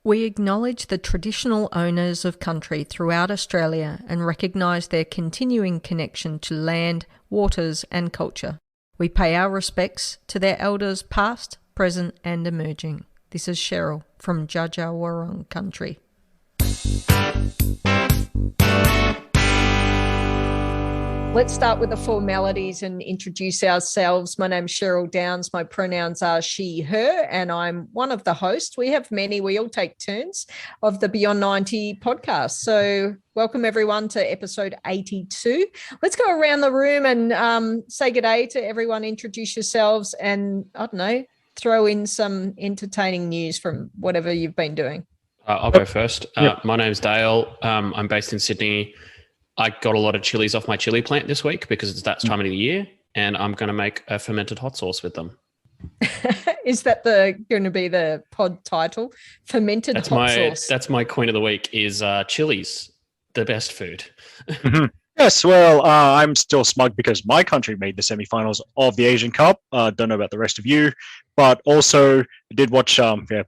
We acknowledge the traditional owners of country throughout Australia and recognise their continuing connection to land, waters and culture. We pay our respects to their elders past, present and emerging. This is Cheryl from Dja country. Let's start with the formalities and introduce ourselves. My name's Cheryl Downs. My pronouns are she, her, and I'm one of the hosts. We have many, we all take turns of the Beyond 90 podcast. So welcome everyone to episode 82. Let's go around the room and say good day to everyone, introduce yourselves and, I don't know, throw in some entertaining news from whatever you've been doing. I'll go first. My name's Dale. I'm based in Sydney. I got a lot of chilies off my chili plant this week because it's that time of the year, and I'm going to make a fermented hot sauce with them. Is that going to be the pod title? Fermented hot sauce. That's my coin of the week is chilies, the best food. Yes, well, I'm still smug because my country made the semi-finals of the Asian Cup. Don't know about the rest of you, but also did watch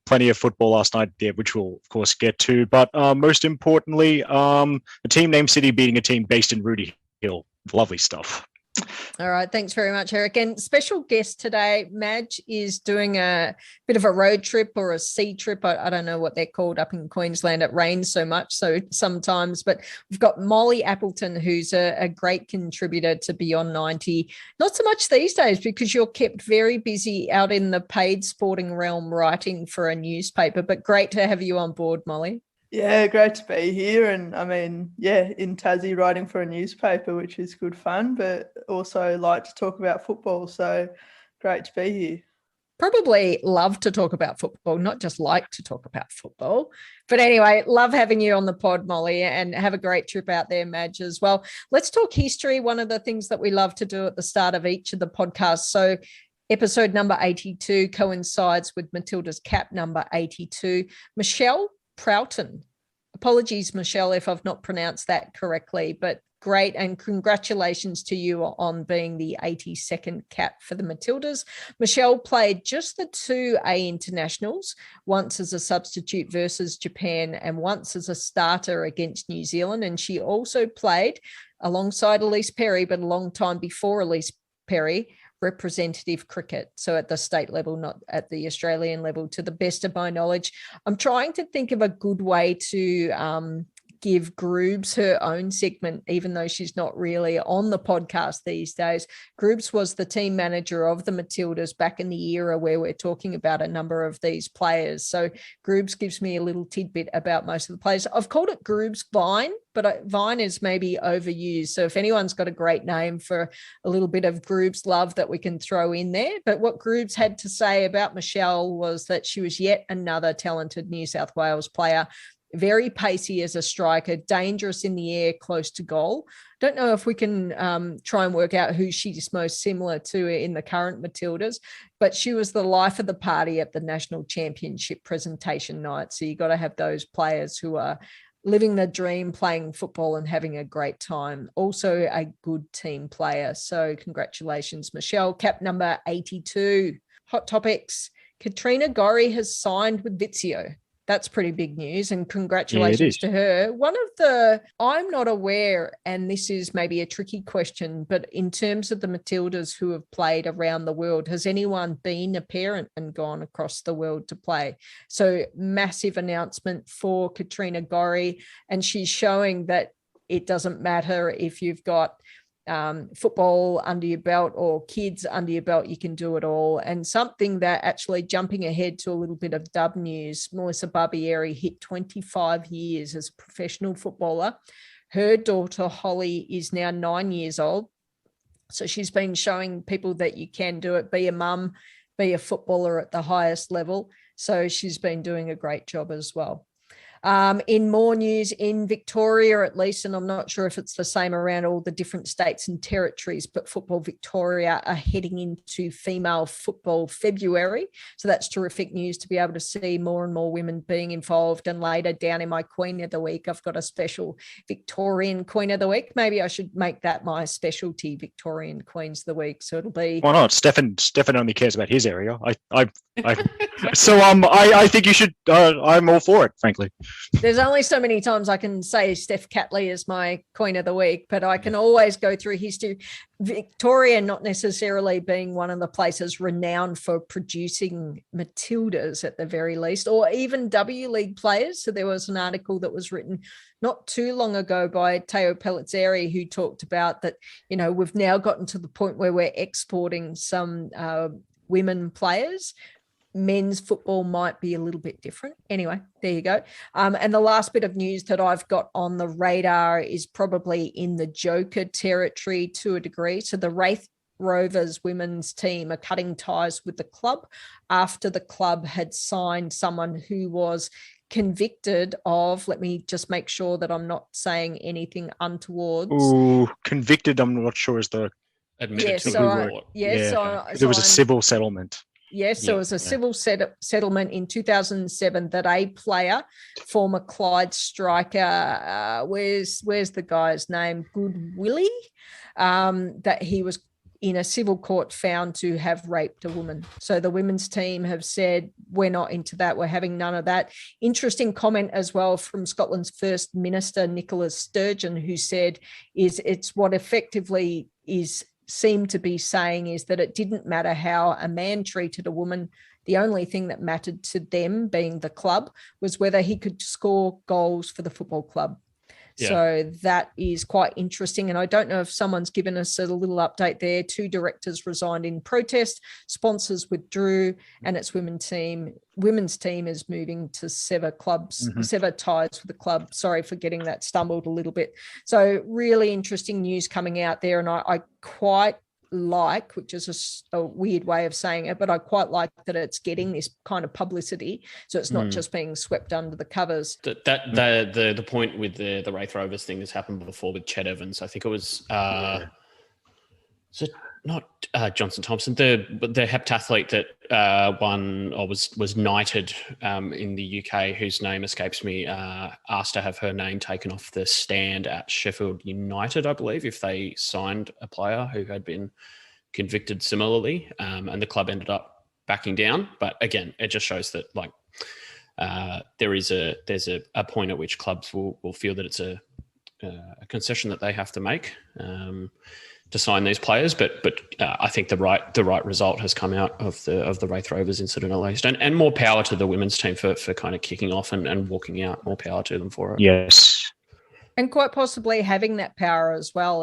plenty of football last night, which we'll, of course, get to. But most importantly, a team named City beating a team based in Rudy Hill. Lovely stuff. All right. Thanks very much, Eric. And special guest today, Madge is doing a bit of a road trip or a sea trip. I don't know what they're called up in Queensland. It rains so much, so sometimes. But we've got Molly Appleton, who's a great contributor to Beyond 90. Not so much these days because you're kept very busy out in the paid sporting realm writing for a newspaper. But great to have you on board, Molly. Yeah, great to be here. And I mean, in Tassie writing for a newspaper, which is good fun, but also like to talk about football. So great to be here. Probably love to talk about football, not just like to talk about football. But anyway, love having you on the pod, Molly, and have a great trip out there, Madge, as well. Let's talk history. One of the things that we love to do at the start of each of the podcasts. So episode number 82 coincides with Matildas Cap number 82. Michelle Prouten. Apologies, Michelle, if I've not pronounced that correctly, but great. And congratulations to you on being the 82nd cap for the Matildas. Michelle played just the 2 A internationals, once as a substitute versus Japan and once as a starter against New Zealand. And she also played alongside Elise Perry, but a long time before Elise Perry, representative cricket, so at the state level, not at the Australian level, to the best of my knowledge. I'm trying to think of a good way to give Groobs her own segment, even though she's not really on the podcast these days. Groobs was the team manager of the Matildas back in the era where we're talking about a number of these players. So Groobs gives me a little tidbit about most of the players. I've called it Groobs Vine, but Vine is maybe overused. So if anyone's got a great name for a little bit of Groobs love that we can throw in there. But what Groobs had to say about Michelle was that she was yet another talented New South Wales player, very pacey as a striker, dangerous in the air, close to goal. Don't know if we can try and work out who she's most similar to in the current Matildas, but she was the life of the party at the National Championship presentation night. So you got to have those players who are living the dream, playing football and having a great time. Also a good team player. So congratulations, Michelle. Cap number 82. Hot topics. Katrina Gorry has signed with VittsJO. That's pretty big news, and congratulations to her. One of the, I'm not aware, and this is maybe a tricky question, but in terms of the Matildas who have played around the world, has anyone been a parent and gone across the world to play? So massive announcement for Katrina Gorry, and she's showing that it doesn't matter if you've got football under your belt or kids under your belt, you can do it all. And something that actually, jumping ahead to a little bit of dub news, Melissa Barbieri hit 25 years as a professional footballer. Her daughter Holly is now 9 years old. So she's been showing people that you can do it, be a mum, be a footballer at the highest level. So she's been doing a great job as well. In more news, in Victoria at least, and I'm not sure if it's the same around all the different states and territories, but Football Victoria are heading into Female Football February. So that's terrific news to be able to see more and more women being involved. And later down in my Queen of the Week, I've got a special Victorian Queen of the Week. Maybe I should make that my specialty, Victorian Queens of the Week. So it'll be... Why not? Stefan only cares about his area. So I think you should. I'm all for it, frankly. There's only so many times I can say Steph Catley is my Queen of the Week, but I can always go through history. Victoria not necessarily being one of the places renowned for producing Matildas at the very least, or even W League players. So there was an article that was written not too long ago by Teo Pellizzeri, who talked about that, we've now gotten to the point where we're exporting some women players. Men's football might be a little bit different. Anyway, there you go. And the last bit of news that I've got on the radar is probably in the Joker territory to a degree. So the Raith Rovers women's team are cutting ties with the club after the club had signed someone who was convicted of, let me just make sure that I'm not saying anything untoward. Ooh, convicted, I'm not sure is the... Admitted to the court. There was a civil settlement. Yes, so it was a civil settlement in 2007 that a player, former Clyde striker, where's the guy's name? Good Willie, that he was in a civil court found to have raped a woman. So the women's team have said, we're not into that. We're having none of that. Interesting comment as well from Scotland's First Minister, Nicola Sturgeon, who said it's what effectively seemed to be saying is that it didn't matter how a man treated a woman. The only thing that mattered to them, being the club, was whether he could score goals for the football club. Yeah. So that is quite interesting. And I don't know if someone's given us a little update there. 2 directors resigned in protest, sponsors withdrew, and its women's team is moving to sever ties with the club. Sorry for getting that stumbled a little bit. So really interesting news coming out there. And I quite like, which is a weird way of saying it, but I quite like that it's getting this kind of publicity, so it's not just being swept under the covers. The point with the Raith Rovers thing has happened before with Ched Evans. I think it was not Johnson Thompson, the heptathlete that won or was knighted in the UK, whose name escapes me, asked to have her name taken off the stand at Sheffield United, I believe, if they signed a player who had been convicted similarly, and the club ended up backing down. But again, it just shows that there's a point at which clubs will feel that it's a concession that they have to make to sign these players, but I think the right result has come out of the Raith Rovers incident at least, and more power to the women's team for kind of kicking off and walking out. More power to them for it. Yes, and quite possibly having that power as well.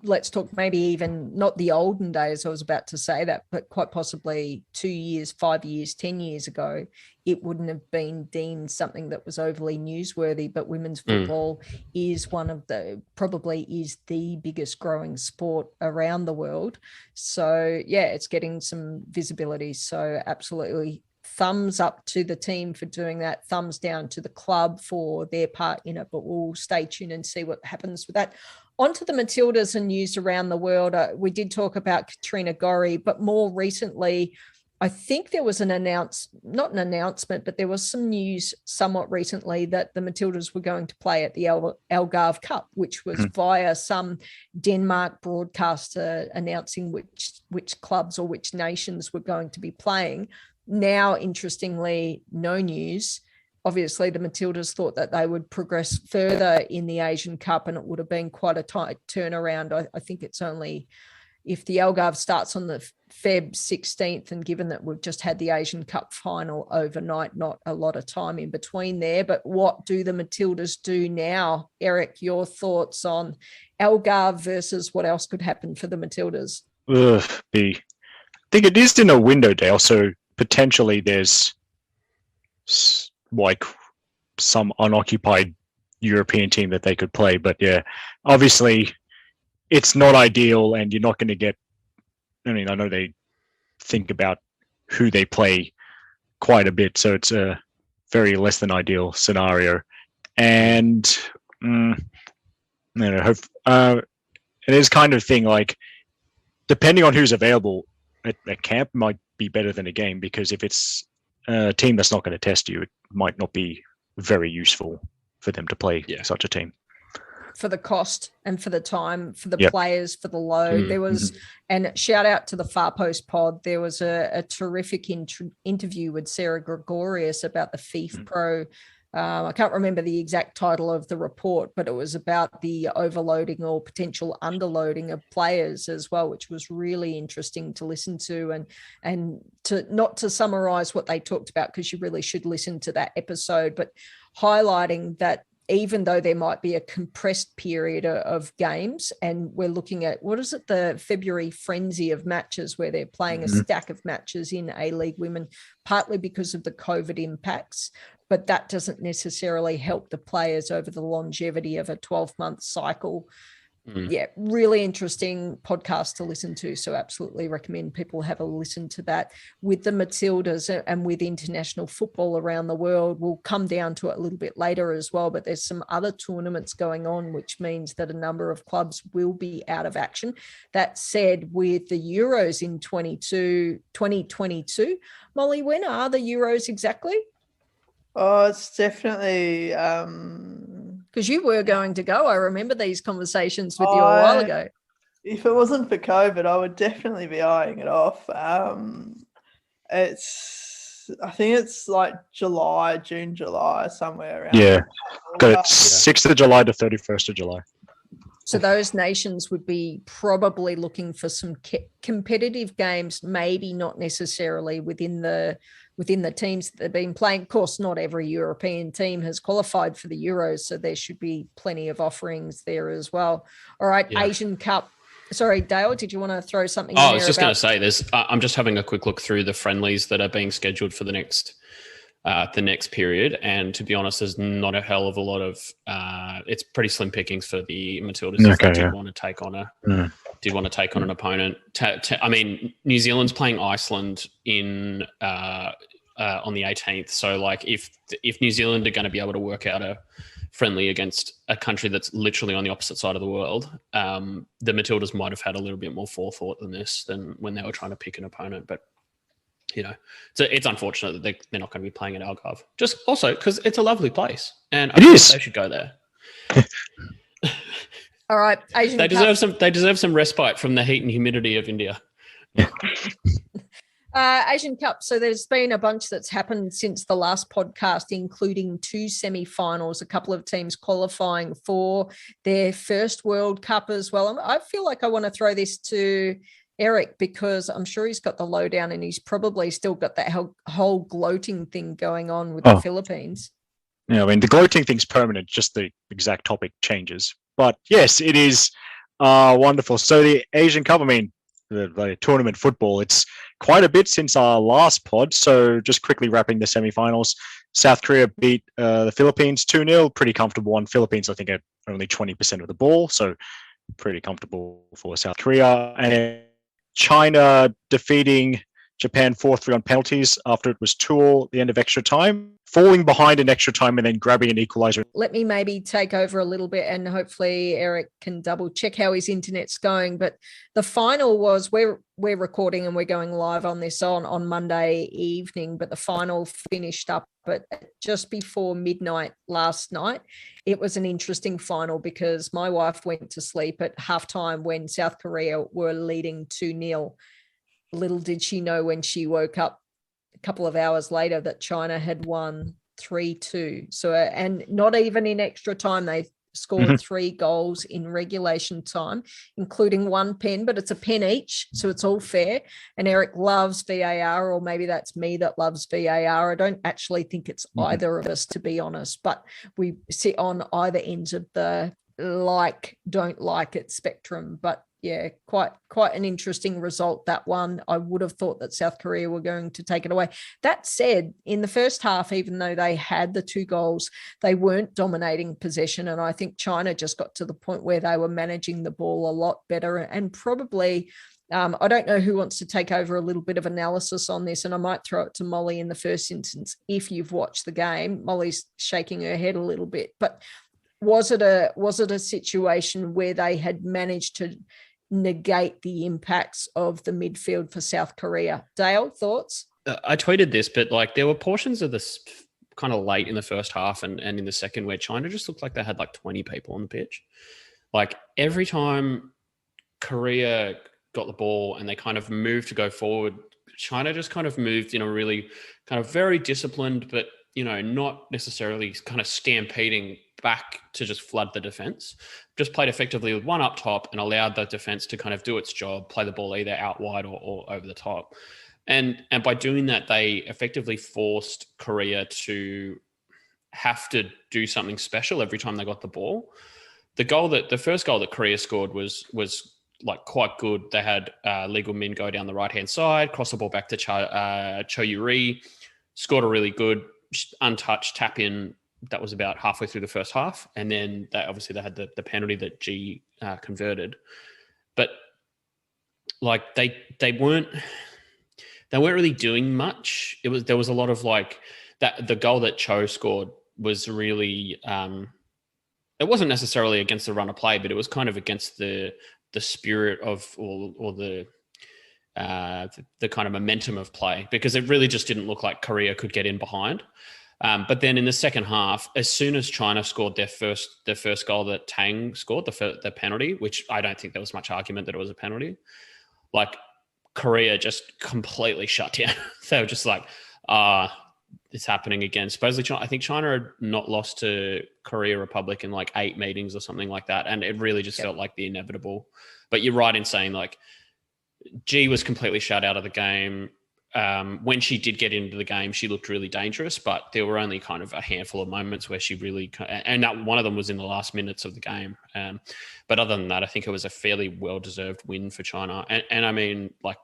Let's talk maybe even not the olden days. I was about to say that, but quite possibly 2 years, 5 years, 10 years ago, it wouldn't have been deemed something that was overly newsworthy. But women's football is probably the biggest growing sport around the world. So yeah, it's getting some visibility. So absolutely, thumbs up to the team for doing that. Thumbs down to the club for their part in it. But we'll stay tuned and see what happens with that. On to the Matildas and news around the world. We did talk about Katrina Gorry, but more recently, I think there was not an announcement, but there was some news somewhat recently that the Matildas were going to play at the Algarve Cup, which was via some Denmark broadcaster announcing which clubs or which nations were going to be playing. Now, interestingly, no news. Obviously, the Matildas thought that they would progress further in the Asian Cup, and it would have been quite a tight turnaround. I think it's only if the Algarve starts on the Feb 16th, and given that we've just had the Asian Cup final overnight, not a lot of time in between there. But what do the Matildas do now? Eric, your thoughts on Algarve versus what else could happen for the Matildas? I think it is in a window, Dale, so potentially there's like some unoccupied European team that they could play. But yeah, obviously it's not ideal, and you're not going to get, I know they think about who they play quite a bit. So it's very less than ideal scenario. And it is kind of thing like, depending on who's available at camp might be better than a game, because if it's a team that's not going to test you, it might not be very useful for them to play such a team. For the cost and for the time, for the players, for the load. There was, and shout out to the Far Post pod, there was a terrific interview with Sarah Gregorius about the FIF Pro. I can't remember the exact title of the report, but it was about the overloading or potential underloading of players as well, which was really interesting to listen to, and to not to summarize what they talked about, because you really should listen to that episode, but highlighting that even though there might be a compressed period of games, and we're looking at, what is it, the February frenzy of matches where they're playing a stack of matches in A-League Women, partly because of the COVID impacts, but that doesn't necessarily help the players over the longevity of a 12-month cycle. Yeah, really interesting podcast to listen to. So absolutely recommend people have a listen to that. With the Matildas and with international football around the world, we'll come down to it a little bit later as well, but there's some other tournaments going on, which means that a number of clubs will be out of action. That said, with the Euros in 2022, Molly, when are the Euros exactly? Oh, it's definitely... because you were going to go. I remember these conversations with you a while ago. If it wasn't for COVID, I would definitely be eyeing it off. I think it's like June, July, somewhere around. Yeah, got it. 6th of July to 31st of July. So those nations would be probably looking for some competitive games, maybe not necessarily within the teams that they've been playing. Of course, not every European team has qualified for the Euros, so there should be plenty of offerings there as well. All right, Asian Cup. Sorry, Dale, did you want to throw something in there? I was just going to say this. I'm just having a quick look through the friendlies that are being scheduled for the next period, and to be honest, there's not a hell of a lot of it's pretty slim pickings for the Matildas. If they did want to take on an opponent. I mean, New Zealand's playing Iceland in on the 18th, so like if New Zealand are going to be able to work out a friendly against a country that's literally on the opposite side of the world, the Matildas might have had a little bit more forethought than when they were trying to pick an opponent, but you know, so it's unfortunate that they're not going to be playing at Algarve. Just also because it's a lovely place, and I think they should go there. All right, Asian They deserve some respite from the heat and humidity of India. Asian Cup. So there's been a bunch that's happened since the last podcast, including 2 semi-finals, a couple of teams qualifying for their first World Cup as well. I feel like I want to throw this to Eric, because I'm sure he's got the lowdown, and he's probably still got that whole gloating thing going on with the Philippines. Yeah, I mean, the gloating thing's permanent, just the exact topic changes. But yes, it is wonderful. So the Asian Cup, I mean, the tournament football, it's quite a bit since our last pod. So just quickly wrapping the semi-finals, South Korea beat the Philippines 2-0, pretty comfortable one. Philippines, I think, had only 20% of the ball, so pretty comfortable for South Korea. And China defeating Japan 4-3 on penalties after it was 2-all at the end of extra time, falling behind in extra time and then grabbing an equalizer. Let me maybe take over a little bit, and hopefully Eric can double check how his internet's going. But the final was, we're recording and we're going live on this on Monday evening, but the final finished up at just before midnight last night. It was an interesting final because my wife went to sleep at halftime when South Korea were leading 2-0. Little did she know when she woke up a couple of hours later that China had won 3-2. So, and not even in extra time, they scored 3 goals in regulation time, including 1 pen, but it's a pen each, so it's all fair. And Eric loves VAR, or maybe that's me that loves VAR. I don't actually think it's either of us, to be honest, but we sit on either ends of the don't like it spectrum. But yeah, quite an interesting result, that one. I would have thought that South Korea were going to take it away. That said, in the first half, even though they had the 2 goals, they weren't dominating possession. And I think China just got to the point where they were managing the ball a lot better and probably I don't know who wants to take over a little bit of analysis on this, and I might throw it to Molly in the first instance if you've watched the game. Molly's shaking her head a little bit, but was it a situation where they had managed to negate the impacts of the midfield for South Korea? Dale, thoughts? I tweeted this, but like there were portions of this kind of late in the first half and in the second where China just looked like they had like 20 people on the pitch. Like every time Korea got the ball and they kind of moved to go forward, China just kind of moved in a really kind of very disciplined, but, you know, not necessarily kind of stampeding back to just flood the defense. Just played effectively with one up top and allowed the defense to kind of do its job, play the ball either out wide or over the top. And by doing that, they effectively forced Korea to have to do something special every time they got the ball. The first goal that Korea scored was like quite good. They had Lee Min go down the right-hand side, cross the ball back to Cho Yu-ri, scored a really good untouched tap in. That was about halfway through the first half. And then they had the penalty that G converted. But like they weren't really doing much. There was a lot of like that. The goal that Cho scored was really, it wasn't necessarily against the run of play, but it was kind of against the spirit of or the kind of momentum of play, because it really just didn't look like Korea could get in behind. But then in the second half, as soon as China scored their first goal that Tang scored, the penalty, which I don't think there was much argument that it was a penalty, like Korea just completely shut down. They were just like, it's happening again. Supposedly, I think China had not lost to Korea Republic in like 8 meetings or something like that. And it really just felt like the inevitable. But you're right in saying like G was completely shut out of the game. When she did get into the game, she looked really dangerous, but there were only kind of a handful of moments where she really, and that one of them was in the last minutes of the game. But other than that, I think it was a fairly well-deserved win for China. And I mean, like,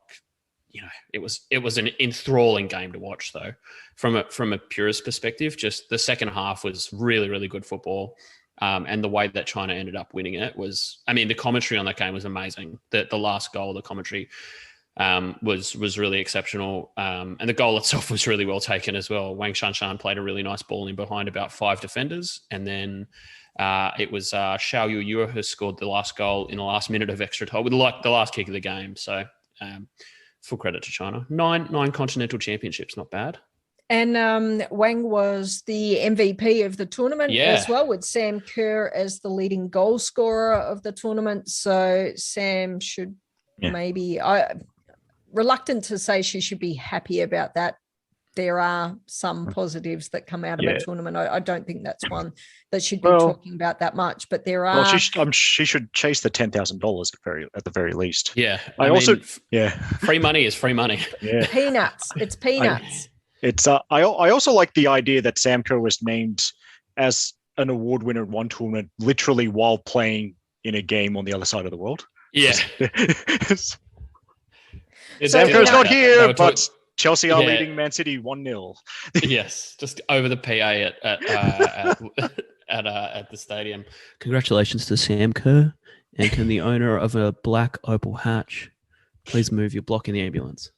you know, it was an enthralling game to watch though. From a purist perspective, just the second half was really, really good football. And the way that China ended up winning it was, I mean, the commentary on that game was amazing. The last goal, the commentary was really exceptional. And the goal itself was really well taken as well. Wang Shanshan played a really nice ball in behind about 5 defenders. And then it was Xiao Yu who scored the last goal in the last minute of extra time with the last kick of the game. So full credit to China. Nine continental championships, not bad. And Wang was the MVP of the tournament as well, with Sam Kerr as the leading goal scorer of the tournament. So Sam should maybe, reluctant to say she should be happy about that. There are some positives that come out of a tournament. I don't think that's one that should be talking about that much, but there are. Well, she should chase the $10,000 at the very least. Yeah, I also free money is free money. Yeah, peanuts. It's peanuts. I also like the idea that Sam Kerr was named as an award winner at one tournament, literally while playing in a game on the other side of the world. Yeah, Sam Kerr's not here, but Chelsea are leading Man City 1-0. Yes, just over the PA at the stadium. Congratulations to Sam Kerr, and can the owner of a black Opel hatch please move your block in the ambulance?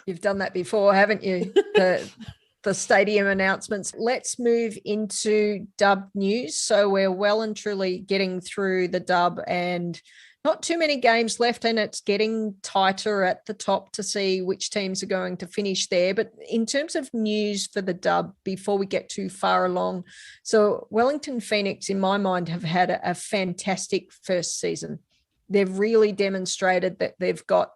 You've done that before, haven't you? The stadium announcements. Let's move into dub news. So we're well and truly getting through the dub and not too many games left, and it's getting tighter at the top to see which teams are going to finish there. But in terms of news for the dub, before we get too far along, so Wellington Phoenix, in my mind, have had a fantastic first season. They've really demonstrated that they've got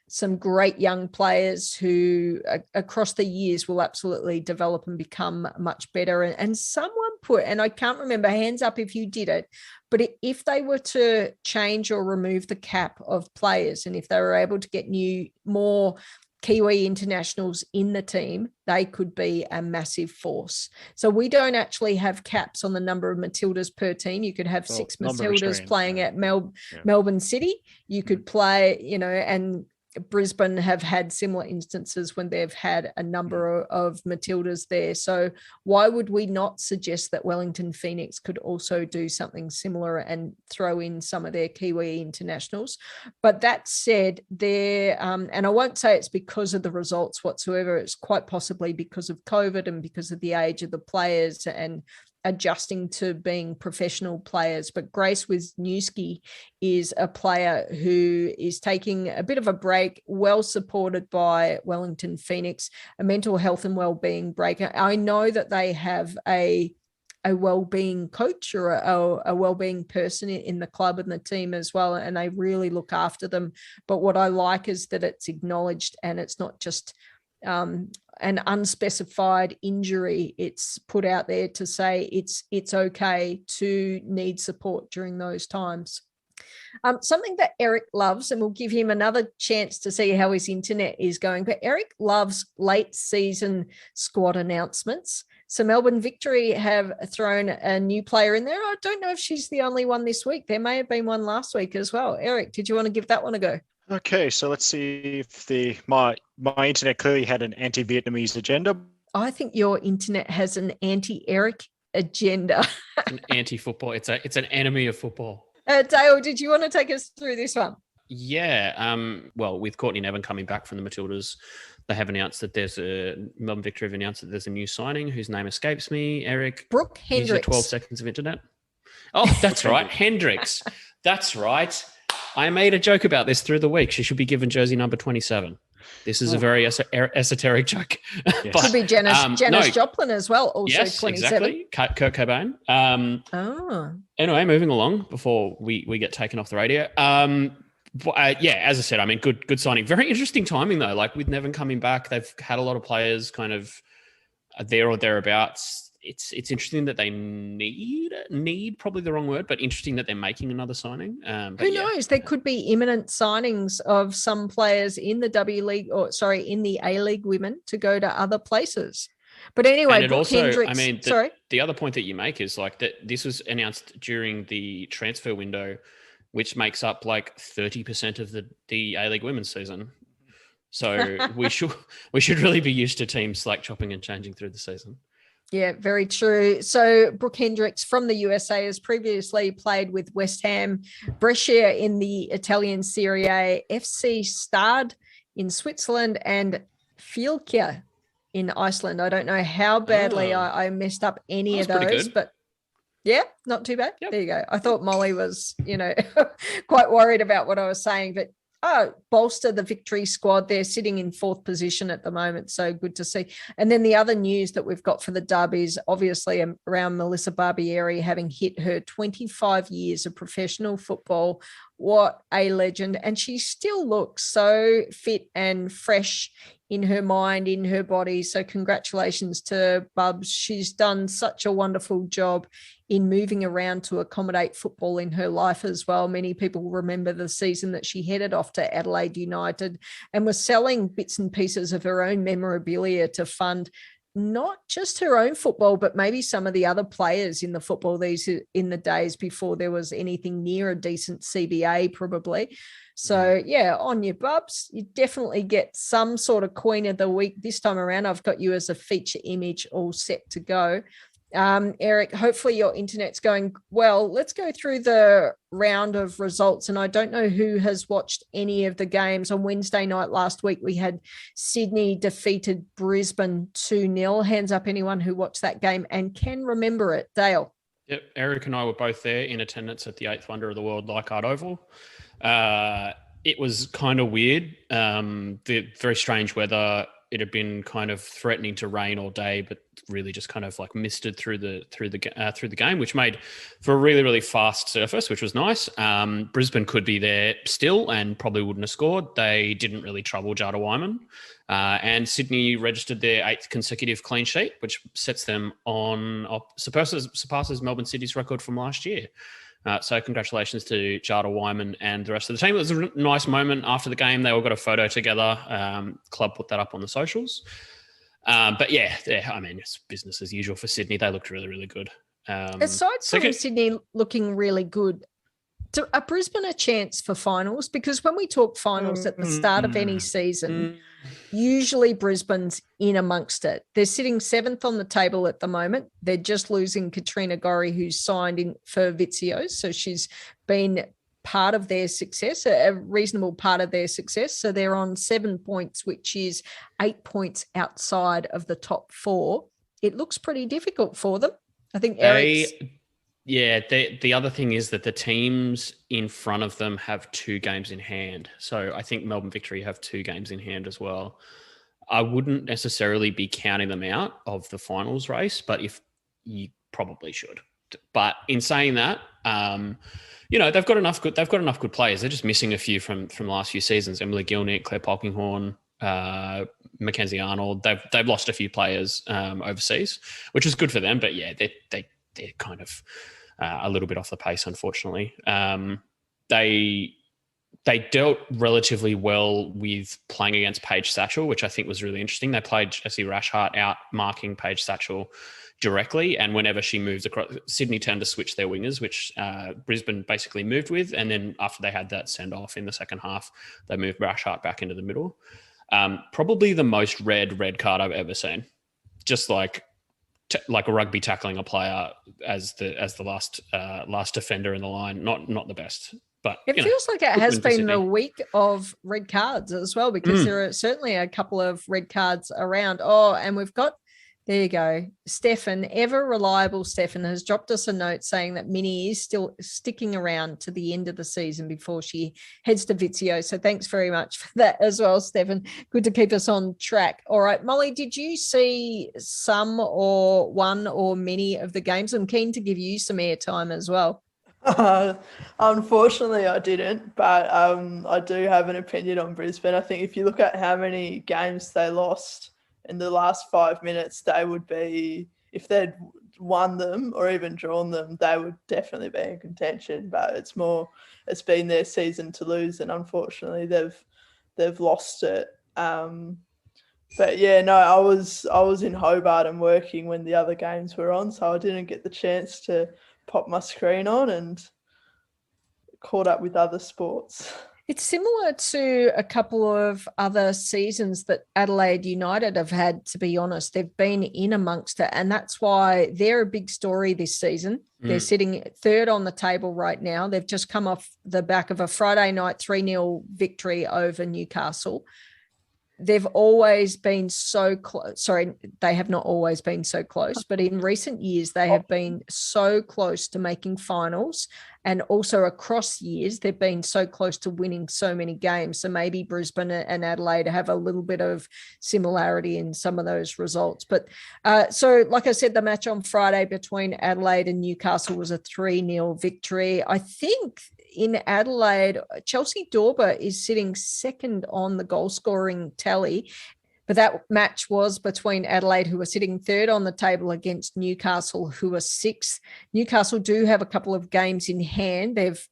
some great young players who across the years will absolutely develop and become much better. And someone put, and I can't remember, hands up if you did it, but if they were to change or remove the cap of players, and if they were able to get more Kiwi internationals in the team, they could be a massive force. So we don't actually have caps on the number of Matildas per team. You could have 6 Matildas playing at Melbourne City. You could play, and Brisbane have had similar instances when they've had a number of Matildas there. So why would we not suggest that Wellington Phoenix could also do something similar and throw in some of their Kiwi internationals? But that said, and I won't say it's because of the results whatsoever, it's quite possibly because of COVID and because of the age of the players and adjusting to being professional players. But Grace Wisniewski is a player who is taking a bit of a break, well supported by Wellington Phoenix, a mental health and wellbeing break. I know that they have a wellbeing coach or a wellbeing person in the club and the team as well, and they really look after them. But what I like is that it's acknowledged and it's not just an unspecified injury. It's put out there to say it's okay to need support during those times. Something that Eric loves, and we'll give him another chance to see how his internet is going, but Eric loves late season squad announcements. So Melbourne Victory have thrown a new player in there. I don't know if she's the only one this week. There may have been one last week as well. Eric, did you want to give that one a go? Okay, so let's see if my internet clearly had an anti-Vietnamese agenda. I think your internet has an anti-Eric agenda. It's an anti-football. It's an enemy of football. Dale, did you want to take us through this one? Yeah. Well, with Courtney Nevin coming back from the Matildas, they have announced that Melbourne Victory have announced that there's a new signing whose name escapes me. Eric. Brooke Hendricks. Use your 12 seconds of internet. Oh, that's right. Hendricks. That's right. I made a joke about this through the week. She should be given jersey number 27. This is a very esoteric joke. Yes. Could be Janis Joplin as well, also yes, 27. Exactly. Kurt Cobain. Anyway, moving along before we get taken off the radio. As I said, I mean, good signing. Very interesting timing, though. Like with Nevin coming back, they've had a lot of players kind of there or thereabouts. It's interesting that they need probably the wrong word, but interesting that they're making another signing. Who knows? There could be imminent signings of some players in the in the A-League women to go to other places. But anyway, and Hendricks, the other point that you make is like that this was announced during the transfer window, which makes up like 30% of the A-League women's season. So we should really be used to teams like chopping and changing through the season. Yeah, very true. So Brooke Hendricks from the USA has previously played with West Ham, Brescia in the Italian Serie A, FC Stade in Switzerland, and Fjellkja in Iceland. I don't know how badly I messed up any of those, but yeah, not too bad. Yep. There you go. I thought Molly was, quite worried about what I was saying, but bolster the Victory squad. They're sitting in 4th position at the moment, so good to see. And then the other news that we've got for the Dub is obviously around Melissa Barbieri having hit her 25 years of professional football. What a legend. And she still looks so fit and fresh in her mind, in her body. So congratulations to Bubs. She's done such a wonderful job in moving around to accommodate football in her life as well. Many people remember the season that she headed off to Adelaide United and was selling bits and pieces of her own memorabilia to fund not just her own football, but maybe some of the other players in the football in the days before there was anything near a decent CBA probably. So yeah, on your Bubs, you definitely get some sort of Queen of the Week this time around. I've got you as a feature image all set to go. Eric, hopefully your internet's going well. Let's go through the round of results. And I don't know who has watched any of the games. On Wednesday night last week, we had Sydney defeated Brisbane 2-0. Hands up anyone who watched that game and can remember it. Dale. Yep, Eric and I were both there in attendance at the 8th Wonder of the World, Leichhardt Oval. It was kind of weird. The very strange weather. It had been kind of threatening to rain all day, but really just kind of like misted through the game, which made for a really, really fast surface, which was nice. Brisbane could be there still and probably wouldn't have scored. They didn't really trouble Jada Wyman. And Sydney registered their 8th consecutive clean sheet, which sets them surpasses Melbourne City's record from last year. So congratulations to Jada Wyman and the rest of the team. It was a nice moment after the game. They all got a photo together. Club put that up on the socials. But yeah, I mean, it's business as usual for Sydney. They looked really, really good. Aside from Sydney looking really good, So are Brisbane a chance for finals? Because when we talk finals at the start of any season, usually Brisbane's in amongst it. They're sitting 7th on the table at the moment. They're just losing Katrina Gorry, who's signed in for VittsJO. So she's been part of their success, a reasonable part of their success. So they're on 7 points, which is 8 points outside of the top 4. It looks pretty difficult for them. I think the other thing is that the teams in front of them have 2 games in hand. So I think Melbourne Victory have 2 games in hand as well. I wouldn't necessarily be counting them out of the finals race, but if you probably should. But in saying that, they've got enough good players. They're just missing a few from the last few seasons. Emily Gilnick, Claire Polkinghorn, Mackenzie Arnold. They've lost a few players overseas, which is good for them. But yeah, they're kind of a little bit off the pace, unfortunately. They dealt relatively well with playing against Paige Satchel, which I think was really interesting. They played Jessie Rashart out marking Paige Satchel directly, and whenever she moves across, Sydney turned to switch their wingers, which Brisbane basically moved with, and then after they had that send-off in the second half, they moved Rashart back into the middle. Probably the most red card I've ever seen. Just like a rugby tackling a player as the last defender in the line. Not the best, but it feels like it has been a week of red cards as well, because there are certainly a couple of red cards around. Oh, and we've got, there you go, Stefan, ever reliable Stefan, has dropped us a note saying that Minnie is still sticking around to the end of the season before she heads to VittsJO. So thanks very much for that as well, Stefan. Good to keep us on track. All right, Molly, did you see some or one or many of the games? I'm keen to give you some airtime as well. Unfortunately, I didn't, but I do have an opinion on Brisbane. I think if you look at how many games they lost in the last 5 minutes, they would be, if they'd won them or even drawn them, they would definitely be in contention. But it's been their season to lose, and unfortunately they've lost it. But yeah, no, I was in Hobart and working when the other games were on, so I didn't get the chance to pop my screen on and caught up with other sports. It's similar to a couple of other seasons that Adelaide United have had, to be honest. They've been in amongst it, and that's why they're a big story this season. They're sitting 3rd on the table right now. They've just come off the back of a Friday night 3-0 victory over Newcastle. They've always been so close. Sorry, they have not always been so close, but in recent years, they have been so close to making finals. And also across years, they've been so close to winning so many games. So maybe Brisbane and Adelaide have a little bit of similarity in some of those results. But so, like I said, the match on Friday between Adelaide and Newcastle was a 3-0 victory. I think in Adelaide, Chelsea Dorber is sitting 2nd on the goal scoring tally. But that match was between Adelaide, who are sitting 3rd on the table, against Newcastle, who are 6th. Newcastle do have a couple of games in hand. They've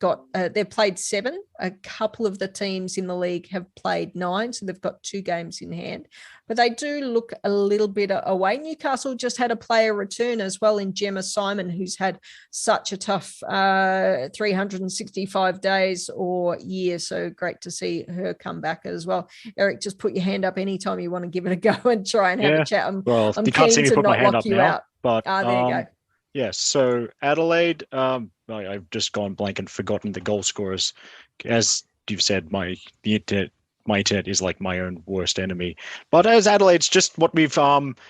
played 7. A couple of the teams in the league have played 9, so they've got 2 games in hand. But they do look a little bit away. Newcastle just had a player return as well in Gemma Simon, who's had such a tough 365 days or year. So great to see her come back as well. Eric, just put your hand up anytime you want to give it a go and try and have a chat. I'm you can't see me put my hand up now, out. But there you go. Yes, so Adelaide, I've just gone blank and forgotten the goal scorers. As you've said, my internet is like my own worst enemy. But as Adelaide's just what we've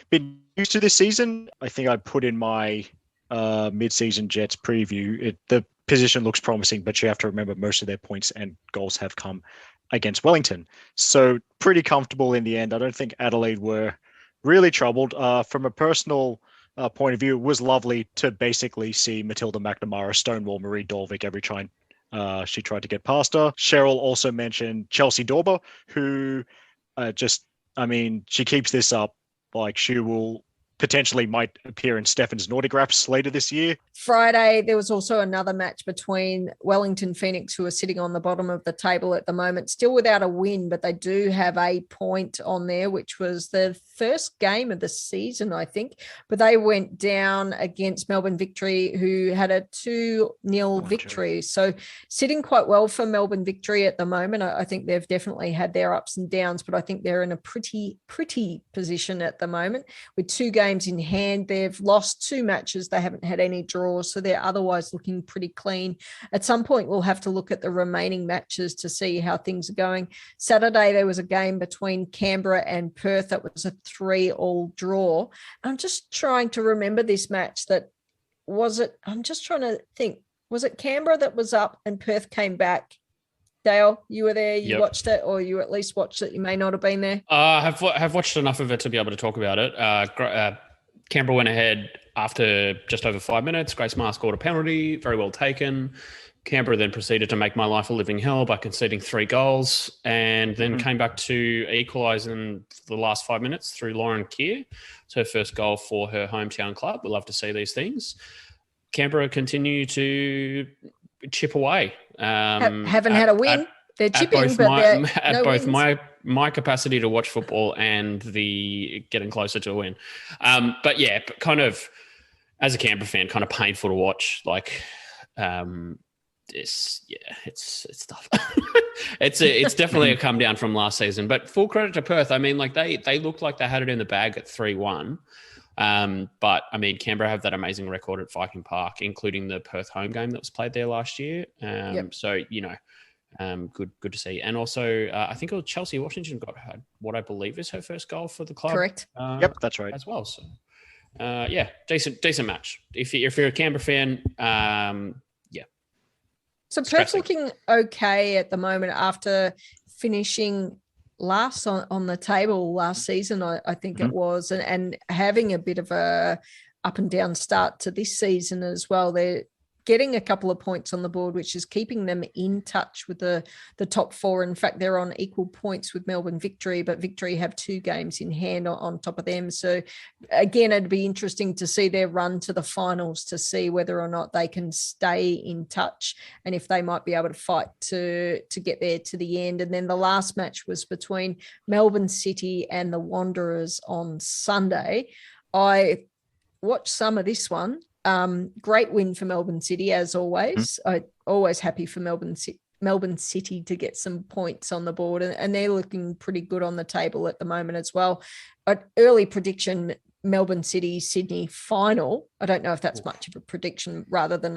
been used to this season, I think I put in my mid-season Jets preview. The position looks promising, but you have to remember most of their points and goals have come against Wellington. So pretty comfortable in the end. I don't think Adelaide were really troubled. From a personal point of view, it was lovely to basically see Matilda McNamara stonewall Marie Dorvik every time she tried to get past her. Cheryl also mentioned Chelsea Dorber, who she keeps this up. Like, she will potentially might appear in Stefan's Naughtygraphs later this year. Friday, there was also another match between Wellington Phoenix, who are sitting on the bottom of the table at the moment, still without a win, but they do have a point on there, which was the first game of the season, I think, but they went down against Melbourne Victory, who had a 2-0 victory. So sitting quite well for Melbourne Victory at the moment. I think they've definitely had their ups and downs, but I think they're in a pretty position at the moment with 2 games in hand. They've lost 2 matches. They haven't had any draws, so they're otherwise looking pretty clean. At some point, we'll have to look at the remaining matches to see how things are going. Saturday, there was a game between Canberra and Perth that was a 3-3 draw. I'm just trying to remember this match. I'm just trying to think. Was it Canberra that was up and Perth came back? Dale, you were there. You watched it, or you at least watched it. You may not have been there. I have watched enough of it to be able to talk about it. Canberra went ahead after just over 5 minutes. Grace Maher scored a penalty, very well taken. Canberra then proceeded to make my life a living hell by conceding 3 goals, and then came back to equalise in the last 5 minutes through Lauren Keir. It's her first goal for her hometown club. We love to see these things. Canberra continue to chip away. Haven't had a win. They're chipping, but my capacity to watch football and the getting closer to a win. But kind of as a Canberra fan, kind of painful to watch. Like, it's tough. it's definitely a come down from last season. But full credit to Perth. I mean, like they looked like they had it in the bag at 3-1. But I mean, Canberra have that amazing record at Viking Park, including the Perth home game that was played there last year. So, good to see. And also, I think it was Chelsea Washington had what I believe is her first goal for the club. Correct. Yep, that's right. As well. So, decent match. If you're a Canberra fan, So Perth looking okay at the moment after finishing last on the table last season, I think it was, and having a bit of a up and down start to this season as well. They're getting a couple of points on the board, which is keeping them in touch with the top 4. In fact, they're on equal points with Melbourne Victory, but Victory have 2 games in hand on top of them. So again, it'd be interesting to see their run to the finals to see whether or not they can stay in touch and if they might be able to fight to get there to the end. And then the last match was between Melbourne City and the Wanderers on Sunday. I watched some of this one. Great win for Melbourne City, as always. I'm always happy for Melbourne City to get some points on the board, and they're looking pretty good on the table at the moment as well. An early prediction, Melbourne City Sydney final. I don't know if that's much of a prediction rather than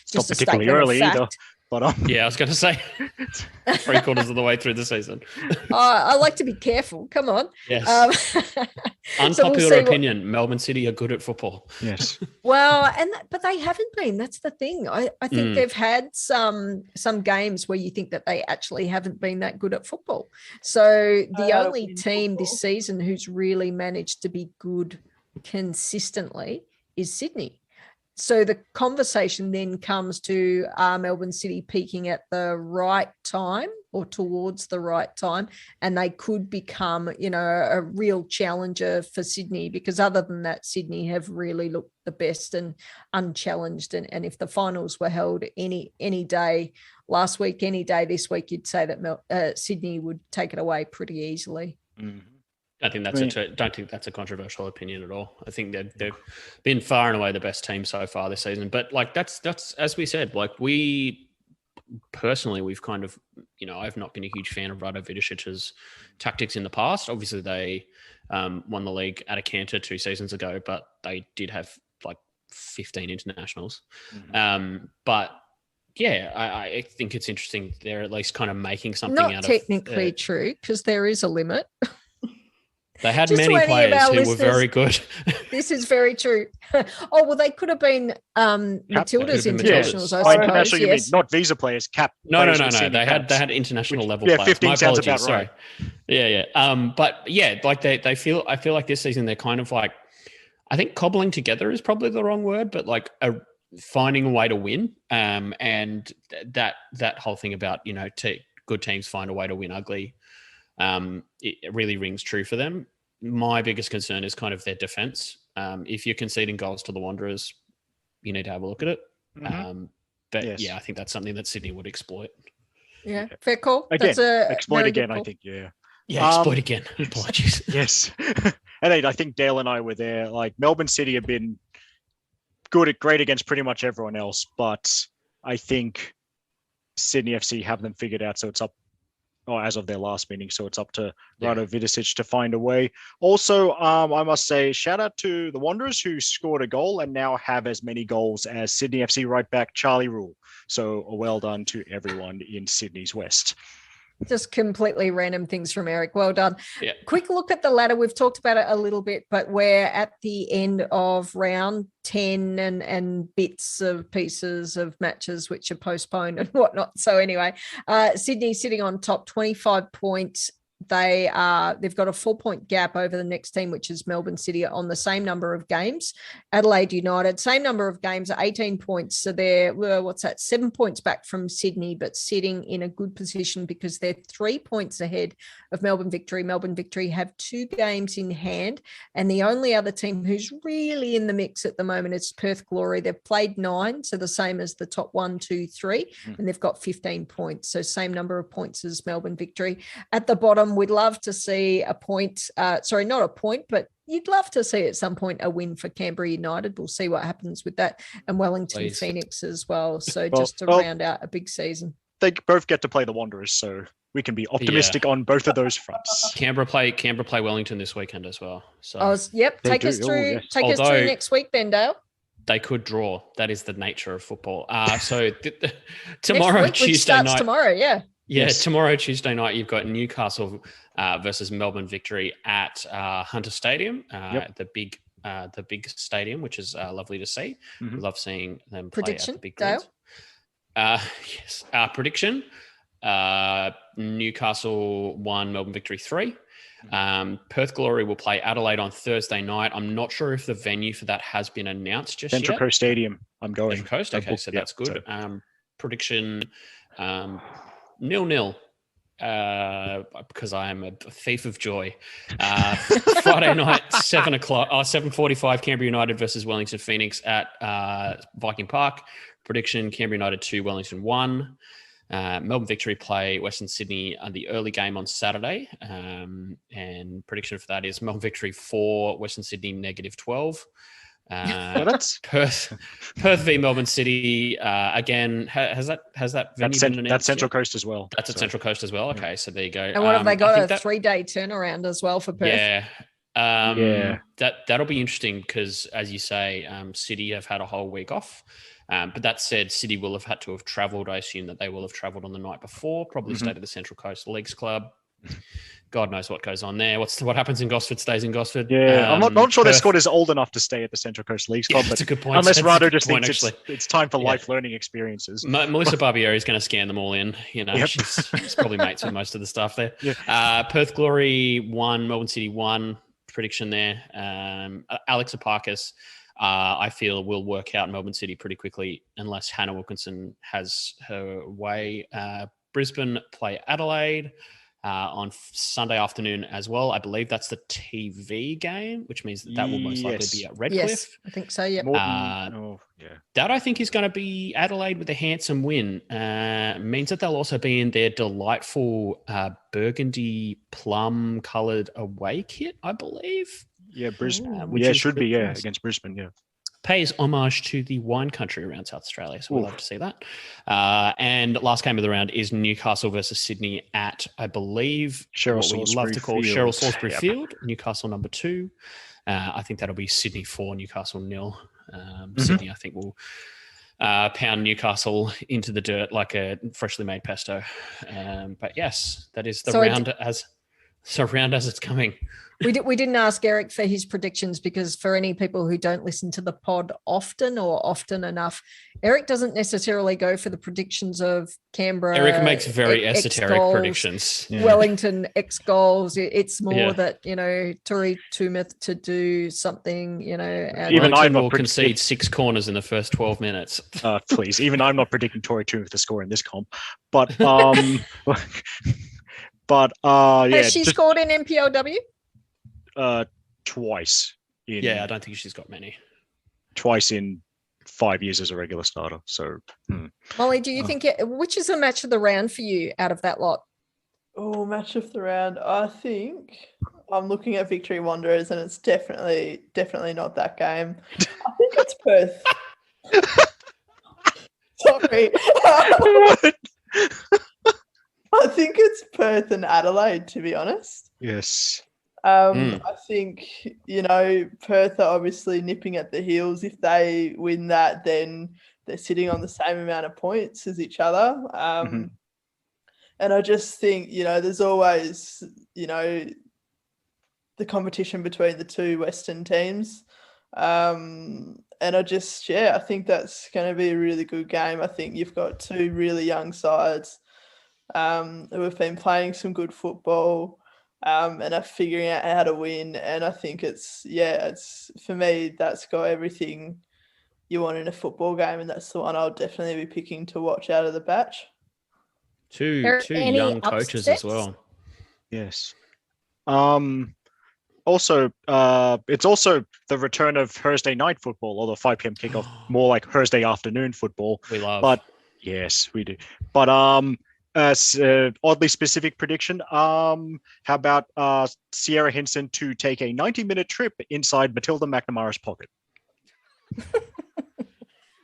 just a statement of fact. Either. But I was going to say 3/4 of the way through the season. I like to be careful. Come on. Yes. Unpopular opinion. Melbourne City are good at football. Yes. Well, but they haven't been. That's the thing. I think they've had some games where you think that they actually haven't been that good at football. So the only team this season who's really managed to be good consistently is Sydney. So the conversation then comes to Melbourne City peaking at the right time or towards the right time, and they could become, a real challenger for Sydney, because other than that, Sydney have really looked the best and unchallenged. And if the finals were held any day last week, any day this week, you'd say that Sydney would take it away pretty easily. Mm-hmm. I think don't think that's a controversial opinion at all. I think they've been far and away the best team so far this season. But like that's as we said, like we've kind of, I've not been a huge fan of Rado Vidicic's tactics in the past. Obviously, they won the league at a canter 2 seasons ago, but they did have like 15 internationals. But yeah, I think it's interesting. They're at least kind of making something out of it. Not technically true, because there is a limit. They had many players who were very good. This is very true. They could have been Matildas internationals, I suppose. Actually, you mean not visa players, cap. No. They had international level players. 15 My sounds apologies. about right. Sorry. Yeah. But yeah, like I feel like this season they're kind of like, I think cobbling together is probably the wrong word, but like finding a way to win. And that whole thing about good teams find a way to win ugly. It really rings true for them. My biggest concern is kind of their defense. If you're conceding goals to the Wanderers, you need to have a look at it. But I think that's something that Sydney would exploit. Yeah, fair call. Again, exploit again, I think. Yeah, exploit again. Apologies. Yes. And I think Dale and I were there. Like Melbourne City have been great against pretty much everyone else, but I think Sydney FC have them figured out. So it's up, or as of their last meeting, so it's up to Rado Vidicic to find a way. Also, I must say, shout out to the Wanderers who scored a goal and now have as many goals as Sydney FC right back Charlie Rule. So well done to everyone in Sydney's West. Just completely random things from Eric. Well done. Yeah. Quick look at the ladder. We've talked about it a little bit, but we're at the end of round 10 and bits of pieces of matches which are postponed and whatnot. So anyway, Sydney sitting on top, 25 points. They've got a 4-point gap over the next team, which is Melbourne City, on the same number of games. Adelaide United, same number of games, 18 points. So they're, 7 points back from Sydney, but sitting in a good position because they're 3 points ahead of Melbourne Victory. Melbourne Victory have 2 games in hand. And the only other team who's really in the mix at the moment is Perth Glory. They've played 9, so the same as the top 1, 2, 3, and they've got 15 points. So same number of points as Melbourne Victory. At the bottom, we'd love to see a point, not a point, but you'd love to see at some point a win for Canberra United. We'll see what happens with that, and Wellington Phoenix as well. So just to round out a big season. They both get to play the Wanderers, so we can be optimistic on both of those fronts. Canberra play Wellington this weekend as well. So take us through next week, then, Dale. They could draw. That is the nature of football. Tomorrow, week, Tuesday night. Tomorrow, yeah. Yeah, tomorrow, Tuesday night, you've got Newcastle versus Melbourne Victory at Hunter Stadium, the big stadium, which is lovely to see. Mm-hmm. Love seeing them play Prediction, at the big Dale? Yes. Prediction, Newcastle 1, Melbourne Victory 3. Perth Glory will play Adelaide on Thursday night. I'm not sure if the venue for that has been announced just Central yet. Coast Stadium, I'm going. Central Coast, okay, so that's good. Prediction, 0-0, because I am a thief of joy. Friday night, 7:45, Canberra United versus Wellington Phoenix at Viking Park. Prediction, Canberra United 2, Wellington 1. Melbourne Victory play Western Sydney on the early game on Saturday. And prediction for that is Melbourne Victory 4, Western Sydney -12. That's Perth v Melbourne City again. Has that venue been announced? That's Central yet? Coast as well. That's at Central Coast as well. Okay, so there you go. And what have they got? A 3-day turnaround as well for Perth. Yeah. That'll be interesting because, as you say, City have had a whole week off. But that said, City will have had to have travelled. I assume that they will have travelled on the night before. Probably stayed at the Central Coast Leagues Club. God knows what goes on there. What happens in Gosford stays in Gosford. Yeah, I'm not sure their squad is old enough to stay at the Central Coast Leagues Club. That's a good point. Unless Rado just point, thinks it's time for life learning experiences. Melissa Barbieri is going to scan them all in. She's probably mates with most of the stuff there. Yeah. Perth Glory 1, Melbourne City 1. Prediction there. Alex Apakis, I feel, will work out Melbourne City pretty quickly unless Hannah Wilkinson has her way. Brisbane play Adelaide on Sunday afternoon as well. I believe that's the TV game, which means that will most likely be at Redcliffe. Yes, I think so, yeah. That I think is going to be Adelaide with a handsome win. Means that they'll also be in their delightful burgundy plum-coloured away kit, I believe. Yeah, Brisbane. Should be nice. Against Brisbane, yeah. Pays homage to the wine country around South Australia, so we'll love to see that. And last game of the round is Newcastle versus Sydney at, I believe, what we love to call Cheryl Salisbury Field. Newcastle number 2. I think that'll be Sydney 4, Newcastle 0. Sydney, I think, will pound Newcastle into the dirt like a freshly made pesto. But yes, that is the round as it's coming. We didn't ask Eric for his predictions because for any people who don't listen to the pod often or often enough, Eric doesn't necessarily go for the predictions of Canberra. Eric makes very esoteric predictions. Yeah. Wellington X goals. It's more that, Tory Tumeth to do something, Even I will concede 6 corners in the first 12 minutes. Please. Even I'm not predicting Tory Tumeth to score in this comp. But has she scored in NPLW? Twice. I don't think she's got many. Twice in 5 years as a regular starter. So, Molly, do you think which is the match of the round for you out of that lot? Oh, match of the round. I think I'm looking at Victory Wanderers, and it's definitely not that game. I think it's Perth. Sorry. I think it's Perth and Adelaide, to be honest. Yes. I think, Perth are obviously nipping at the heels. If they win that, then they're sitting on the same amount of points as each other. And I just think, there's always, the competition between the two Western teams. And I think that's going to be a really good game. I think you've got two really young sides who have been playing some good football and are figuring out how to win. And I think it's for me, that's got everything you want in a football game. And that's the one I'll definitely be picking to watch out of the batch. Two young coaches as well. Yes. Also, it's also the return of Thursday night football, or the 5 p.m. kickoff, more like Thursday afternoon football. We love. But yes, we do. But oddly specific prediction. How about Sierra Hinson to take a 90-minute trip inside Matilda McNamara's pocket?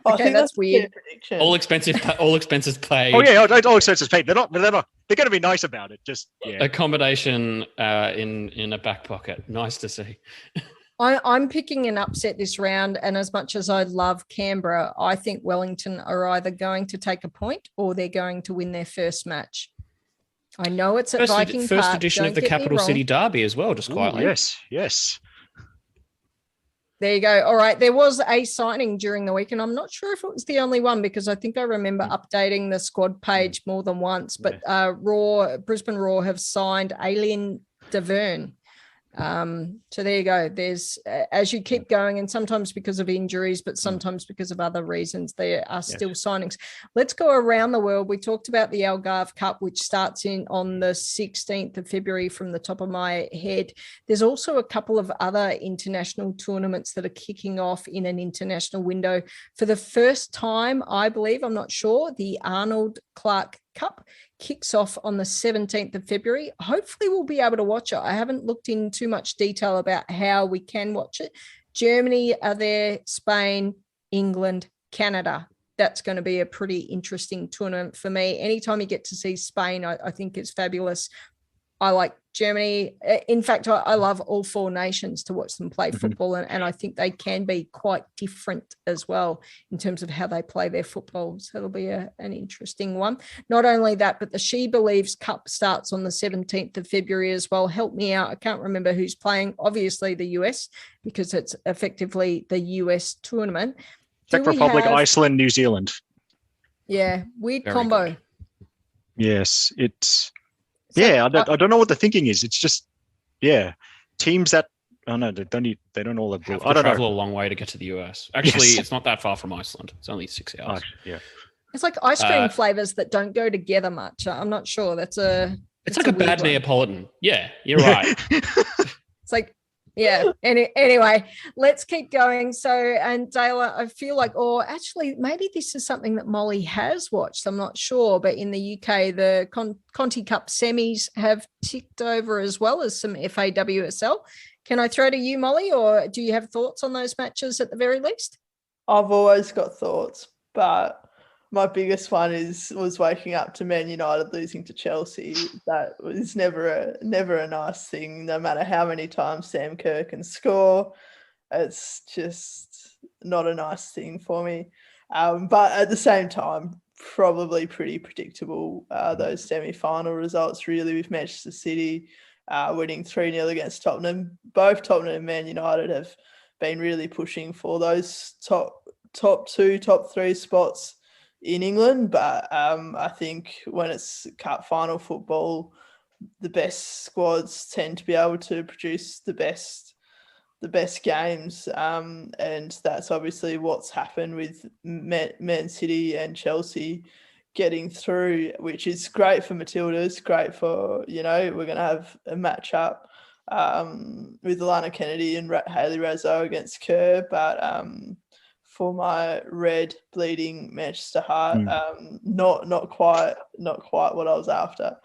Okay, that's weird. All expenses paid. Oh yeah, all expenses paid. They're not. They're going to be nice about it. Just accommodation in a back pocket. Nice to see. I'm picking an upset this round, and as much as I love Canberra, I think Wellington are either going to take a point or they're going to win their first match. I know it's at Viking Park. First edition of the Capital City Derby as well, just quietly. Yes. There you go. All right. There was a signing during the week, and I'm not sure if it was the only one because I think I remember updating the squad page more than once. But Brisbane Roar have signed Aleeah Davern. So there you go. There's as you keep going, and sometimes because of injuries, but sometimes because of other reasons, there are still signings. Let's go around the world. We talked about the Algarve Cup, which starts on the 16th of February from the top of my head. There's also a couple of other international tournaments that are kicking off in an international window for the first time, I believe. I'm not sure. The Arnold Clark Cup kicks off on the 17th of February. Hopefully we'll be able to watch it. I haven't looked in too much detail about how we can watch it. Germany are there, Spain, England, Canada. That's going to be a pretty interesting tournament for me. Anytime you get to see Spain, I think it's fabulous. I like Germany. In fact, I love all 4 nations to watch them play football, and I think they can be quite different as well in terms of how they play their football. So it'll be an interesting one. Not only that, but the She Believes Cup starts on the 17th of February as well. Help me out. I can't remember who's playing. Obviously the US, because it's effectively the US tournament. Czech Republic, Iceland, New Zealand. Yeah, weird Very combo. good. Yes, it's... I don't know what the thinking is. It's just, teams that they don't all have blue. I don't travel a long way to get to the US. Actually, it's not that far from Iceland. It's only 6 hours. It's like ice cream flavors that don't go together much. I'm not sure. It's like a bad Neapolitan. Yeah, you're right. It's like, anyway, let's keep going. So, and Dale, I feel like, or actually maybe this is something that Molly has watched. I'm not sure, but in the UK, the Conti Cup semis have ticked over as well as some FAWSL. Can I throw to you, Molly, or do you have thoughts on those matches at the very least? I've always got thoughts, but my biggest one was waking up to Man United losing to Chelsea. That was never a nice thing, no matter how many times Sam Kerr can score. It's just not a nice thing for me. But at the same time, probably pretty predictable, those semi-final results, really, with Manchester City winning 3-0 against Tottenham. Both Tottenham and Man United have been really pushing for those top 2, top 3 spots in England, but I think when it's cup final football, the best squads tend to be able to produce the best games, and that's obviously what's happened with Man City and Chelsea getting through, which is great for Matildas, great for, we're going to have a match up with Alana Kennedy and Hayley Raso against Kerr, but for my red bleeding Manchester heart, not quite what I was after.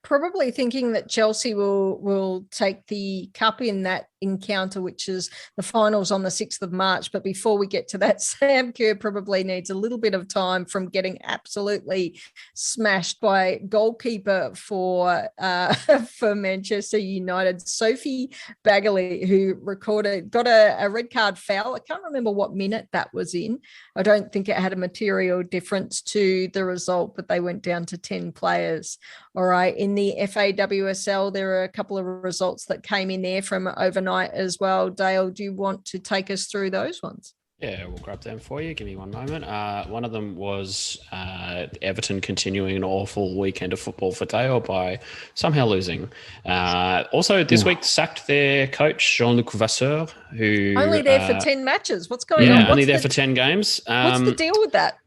probably thinking that Chelsea will take the cup in that encounter, which is the finals on the 6th of March. But before we get to that, Sam Kerr probably needs a little bit of time from getting absolutely smashed by goalkeeper for Manchester United, Sophie Baggerly, who got a red card foul. I can't remember what minute that was in. I don't think it had a material difference to the result, but they went down to 10 players. All right. In the FAWSL, there are a couple of results that came in there from overnight as well. Dale, do you want to take us through those ones? Yeah, we'll grab them for you. Give me one moment. One of them was Everton continuing an awful weekend of football for Dale by somehow losing. Also, this week sacked their coach, Jean-Luc Vasseur, who... Only there for 10 matches. What's going on? Yeah, only there for 10 games. What's the deal with that?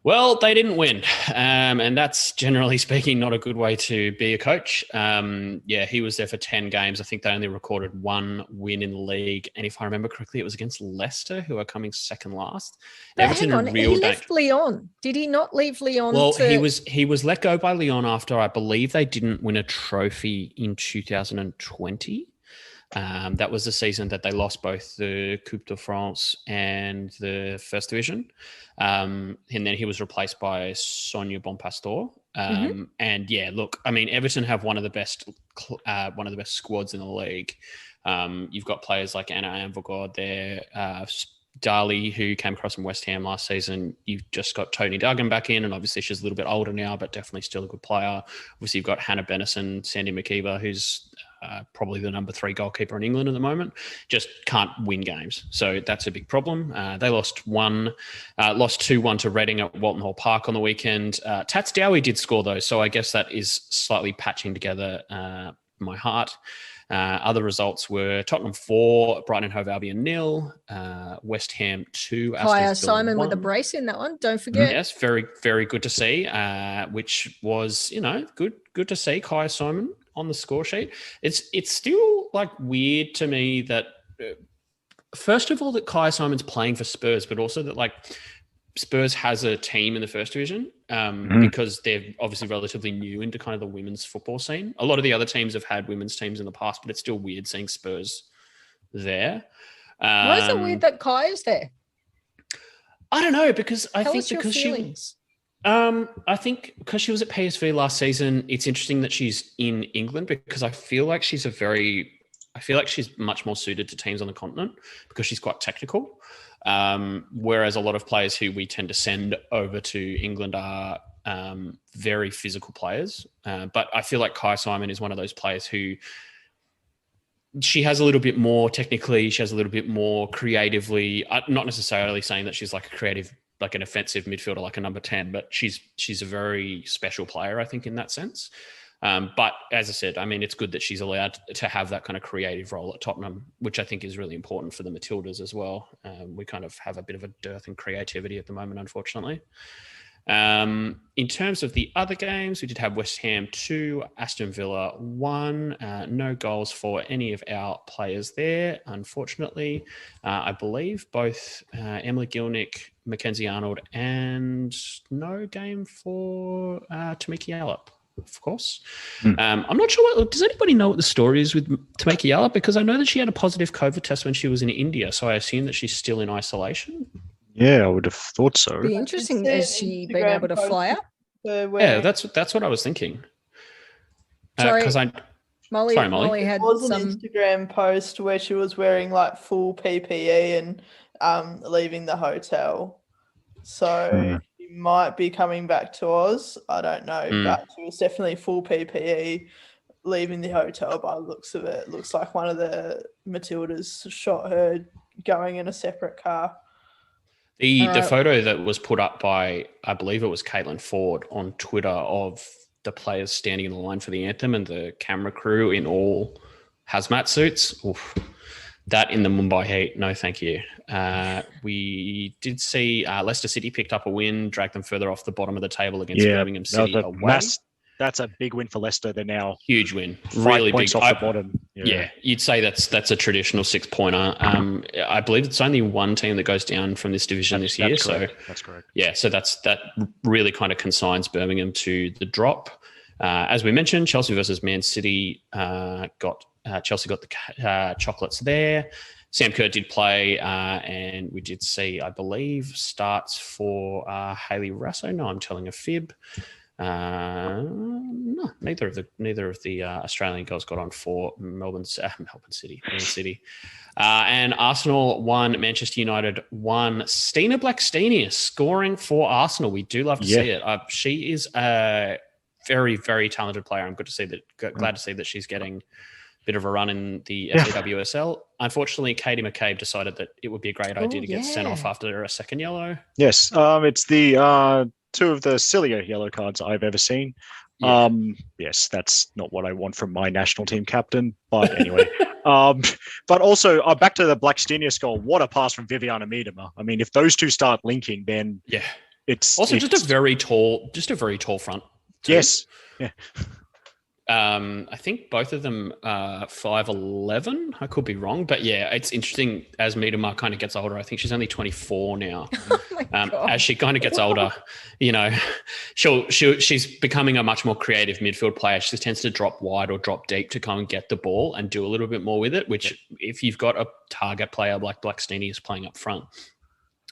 Well, they didn't win, and that's generally speaking not a good way to be a coach. He was there for 10 games. I think they only recorded one win in the league, and if I remember correctly, it was against Leicester, who are coming second last. Hang on, he left Lyon. Did he not leave Lyon? Well, he was let go by Lyon after, I believe, they didn't win a trophy in 2020. That was the season that they lost both the Coupe de France and the First Division. And then he was replaced by Sonia Bonpastor. And yeah, look, I mean, Everton have one of the best squads in the league. You've got players like Anna Anvogod there, Dali, who came across from West Ham last season. You've just got Tony Duggan back in, and obviously she's a little bit older now, but definitely still a good player. Obviously, you've got Hannah Bennison, Sandy McKeever, who's probably the number 3 goalkeeper in England at the moment, just can't win games. So that's a big problem. They lost 2-1 to Reading at Walton Hall Park on the weekend. Tats Dowie did score though, so I guess that is slightly patching together my heart. Other results were Tottenham 4, Brighton and Hove Albion 0, West Ham 2. Kaya Simon 1. With a brace in that one, don't forget. Yes, very, very good to see, which was, good to see Kaya Simon on the score sheet. It's still like weird to me that first of all that Kaya Simon's playing for Spurs, but also that like Spurs has a team in the First Division because they're obviously relatively new into kind of the women's football scene. A lot of the other teams have had women's teams in the past, but it's still weird seeing Spurs there. Why is it weird that Kaya's there? I don't know, because I think because she was at PSV last season, it's interesting that she's in England because I feel like she's much more suited to teams on the continent because she's quite technical. Whereas a lot of players who we tend to send over to England are very physical players. But I feel like Kai Simon is one of those players who she has a little bit more technically, she has a little bit more creatively, not necessarily saying that she's like a creative, like an offensive midfielder, like a number 10, but she's a very special player, I think, in that sense. But as I said, I mean, it's good that she's allowed to have that kind of creative role at Tottenham, which I think is really important for the Matildas as well. We kind of have a bit of a dearth in creativity at the moment, unfortunately. In terms of the other games, we did have West Ham 2, Aston Villa 1. No goals for any of our players there, unfortunately. I believe both Emily Gilnick, Mackenzie Arnold, and no game for Tamiki Yallop, of course. I'm not sure. Does anybody know what the story is with Tamiki Yallop? Because I know that she had a positive COVID test when she was in India, so I assume that she's still in isolation. Yeah, I would have thought so. It'd be interesting. Has she been able to fly out? Yeah, that's what I was thinking. Sorry, Molly Molly had an Instagram post where she was wearing like full PPE and leaving the hotel. So she might be coming back to Oz. I don't know, but she was definitely full PPE leaving the hotel by the looks of it. It looks like one of the Matildas shot her going in a separate car. The photo that was put up by, I believe it was Caitlin Ford on Twitter of the players standing in the line for the anthem and the camera crew in all hazmat suits. Oof. That in the Mumbai heat, no thank you. We did see Leicester City picked up a win, dragged them further off the bottom of the table against Birmingham City away. That's a big win for Leicester. They're now huge win, 5 really points big. Off the bottom. Yeah, you'd say that's a traditional 6-pointer. I believe it's only one team that goes down from this division this year. Correct. That's correct. Yeah, so that really kind of consigns Birmingham to the drop. As we mentioned, Chelsea versus Man City Chelsea got the chocolates there. Sam Kerr did play, and we did see, I believe, starts for Hayley Raso. No, I'm telling a fib. No, neither of the Australian girls got on for Man City. And Arsenal won, Manchester United won. Stina Blackstenius scoring for Arsenal. We do love to see it. She is a very, very talented player. I'm glad to see that she's getting a bit of a run in the SAWSL. Unfortunately, Katie McCabe decided that it would be a great idea to get sent off after a second yellow. Yes, it's the two of the sillier yellow cards I've ever seen. Yeah. Yes, that's not what I want from my national team captain. But anyway, but also back to the Blackstenius goal. What a pass from Viviana Miedema. I mean, if those two start linking, then it's also just a very tall front. Too. Yes. Yeah. I think both of them are 5'11". I could be wrong, but yeah, it's interesting as Miedema kind of gets older. I think she's only 24 now. As she kind of gets older, you know, she's becoming a much more creative midfield player. She tends to drop wide or drop deep to kind of get the ball and do a little bit more with it, which if you've got a target player like Blackstenius playing up front,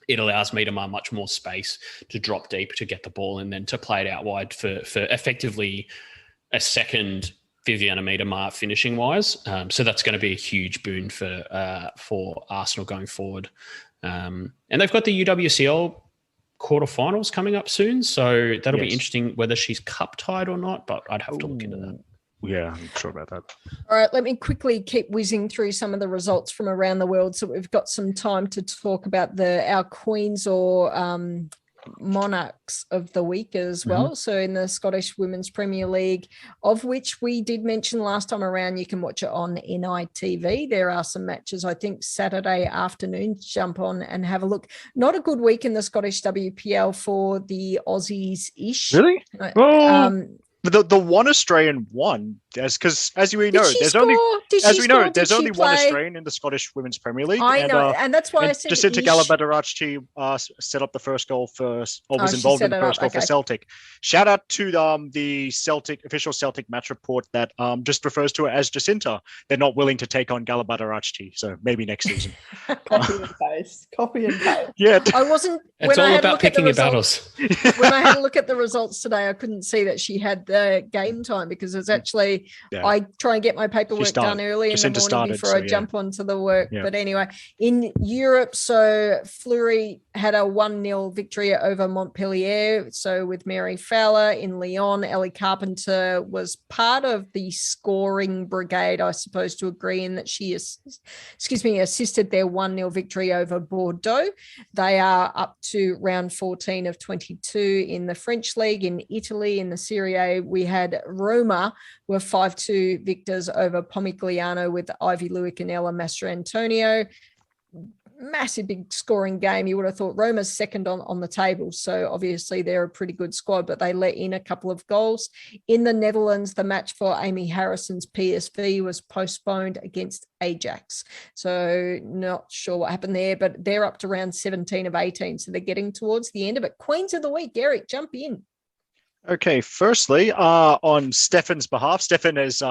it allows Miedema much more space to drop deep to get the ball and then to play it out wide for effectively a second Viviana Miedema finishing wise. So that's going to be a huge boon for Arsenal going forward. And they've got the UWCL quarterfinals coming up soon. So that'll be interesting whether she's cup tied or not, but I'd have to look into that. Yeah, I'm sure about that. All right, let me quickly keep whizzing through some of the results from around the world. So we've got some time to talk about our Queens or Monarchs of the week as well. Mm-hmm. So in the Scottish Women's Premier League, of which we did mention last time around, you can watch it on NITV. There are some matches, I think, Saturday afternoon. Jump on and have a look. Not a good week in the Scottish WPL for the Aussies-ish. Really? The one Australian won, because as we know, there's only one Australian in the Scottish Women's Premier League. I know, and that's why I said Jacinta Galabadaratchi set up the first goal was involved in the first goal for Celtic. Shout out to the Celtic official Celtic match report that just refers to it as Jacinta. They're not willing to take on Galabadaratchi, so maybe next season. Copy and paste. Yeah, I wasn't. It's all about picking your battles. When I had a look at the results today, I couldn't see that she had the game time because it's actually I try and get my paperwork done early in the morning before I jump onto the work. Yeah. But anyway, in Europe, so Fleury had a 1-0 victory over Montpellier. So with Mary Fowler in Lyon, Ellie Carpenter was part of the scoring brigade, I suppose, to agree in that she assisted their 1-0 victory over Bordeaux. They are up to round 14 of 22 in the French league. In Italy, in the Serie A, we had Roma were 5-2 victors over Pomigliano with Ivy Lewick and Ella Mastrantonio. Massive big scoring game. You would have thought Roma's second on the table, so obviously they're a pretty good squad, but they let in a couple of goals. In the Netherlands, the match for Amy Harrison's PSV was postponed against Ajax, so not sure what happened there, but they're up to round 17 of 18, so they're getting towards the end of it. Queens of the week, Eric, jump in. Okay, firstly, on Stefan's behalf, Stefan is